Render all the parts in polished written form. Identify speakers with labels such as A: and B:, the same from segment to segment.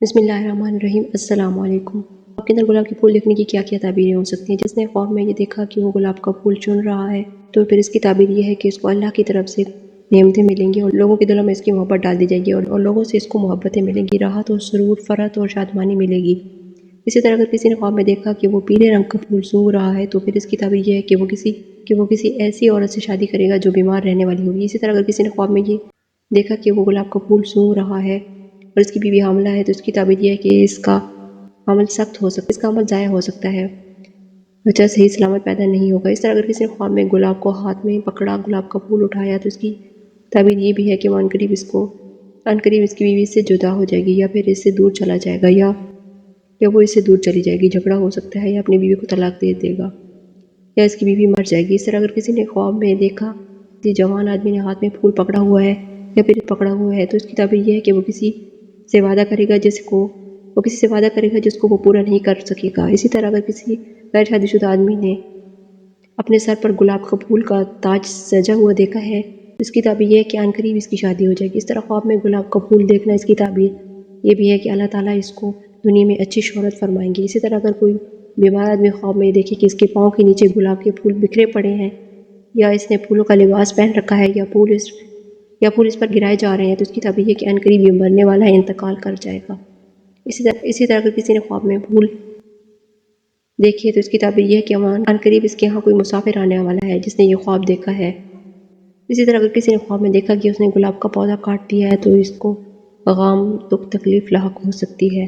A: بسم اللہ الرحمن الرحیم۔ السلام علیکم۔ آپ کے اندر گلاب کے پھول دیکھنے کی کیا کیا تعبیریں ہو سکتی ہیں؟ جس نے خواب میں یہ دیکھا کہ وہ گلاب کا پھول چن رہا ہے تو پھر اس کی تعبیر یہ ہے کہ اس کو اللہ کی طرف سے نعمتیں ملیں گی اور لوگوں کے دلوں میں اس کی محبت ڈال دی جائے گی اور لوگوں سے اس کو محبتیں ملیں گی، راحت اور سرور، فرحت اور شادمانی ملے گی۔ اسی طرح اگر کسی نے خواب میں دیکھا کہ وہ پیلے رنگ کا پھول سونگھ رہا ہے تو پھر اس کی تعبیر یہ ہے کہ وہ کسی ایسی عورت سے شادی کرے گا جو بیمار رہنے والی ہوگی۔ اسی طرح اگر کسی نے خواب میں یہ دیکھا کہ وہ گلاب کا پھول سونگھ رہا ہے اور اس کی بیوی حاملہ ہے تو اس کی تعبیر یہ ہے کہ اس کا عمل سخت ہو سکتا ہے، اس کا عمل ضائع ہو سکتا ہے، بچہ صحیح سلامت پیدا نہیں ہوگا۔ اس طرح اگر کسی نے خواب میں گلاب کو ہاتھ میں پکڑا، گلاب کا پھول اٹھایا تو اس کی تعبیر یہ بھی ہے کہ وہ عنقریب اس کی بیوی سے جدا ہو جائے گی یا پھر اس سے دور چلا جائے گا یا وہ اس سے دور چلی جائے گی، جھگڑا ہو سکتا ہے یا اپنی بیوی کو طلاق دے دے گا یا اس کی بیوی مر جائے گی۔ اس طرح اگر کسی نے خواب میں دیکھا کہ جوان آدمی نے ہاتھ میں پھول پکڑا ہوا ہے یا پھر پکڑا ہوا ہے تو اس کی تعبیر یہ ہے کہ وہ کسی سے وعدہ کرے گا جس کو وہ پورا نہیں کر سکے گا۔ اسی طرح اگر کسی غیر شادی شدہ آدمی نے اپنے سر پر گلاب کا پھول کا تاج سجا ہوا دیکھا ہے تو اس کی تعبیر یہ ہے کہ عنقریب اس کی شادی ہو جائے گی۔ اس طرح خواب میں گلاب کا پھول دیکھنا، اس کی تعبیر یہ بھی ہے کہ اللہ تعالیٰ اس کو دنیا میں اچھی شہرت فرمائیں گے۔ اسی طرح اگر کوئی بیمار آدمی خواب میں دیکھے کہ اس کے پاؤں کے نیچے گلاب کے پھول بکھرے پڑے ہیں یا اس نے پھولوں کا لباس پہن رکھا ہے یا پھول اس پر گرائے جا رہے ہیں تو اس کی تعبیر یہ کہ عنقریب یہ مرنے والا ہے، انتقال کر جائے گا۔ اسی طرح اگر کسی نے خواب میں پھول دیکھے تو اس کی تعبیر یہ ہے کہ عنقریب اس کے یہاں کوئی مسافر آنے والا ہے جس نے یہ خواب دیکھا ہے۔ اسی طرح اگر کسی نے خواب میں دیکھا کہ اس نے گلاب کا پودا کاٹ دیا ہے تو اس کو غم، دکھ، تکلیف لاحق ہو سکتی ہے۔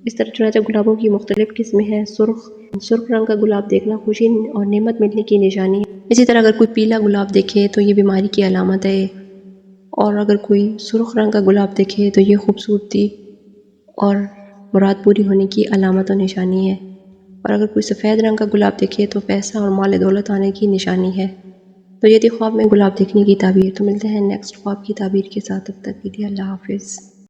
A: اس طرح چنانچہ گلابوں کی مختلف قسمیں ہیں۔ سرخ رنگ کا گلاب دیکھنا خوشی اور نعمت ملنے کی نشانی ہے۔ اسی طرح اگر کوئی پیلا گلاب دیکھے تو یہ بیماری کی علامت ہے اور اگر کوئی سرخ رنگ کا گلاب دیکھے تو یہ خوبصورتی اور مراد پوری ہونے کی علامت و نشانی ہے، اور اگر کوئی سفید رنگ کا گلاب دیکھے تو پیسہ اور مال دولت آنے کی نشانی ہے۔ تو یہ تھی خواب میں گلاب دیکھنے کی تعبیر۔ تو ملتے ہیں نیکسٹ خواب کی تعبیر کے ساتھ، تب تک کے لیے اللہ حافظ۔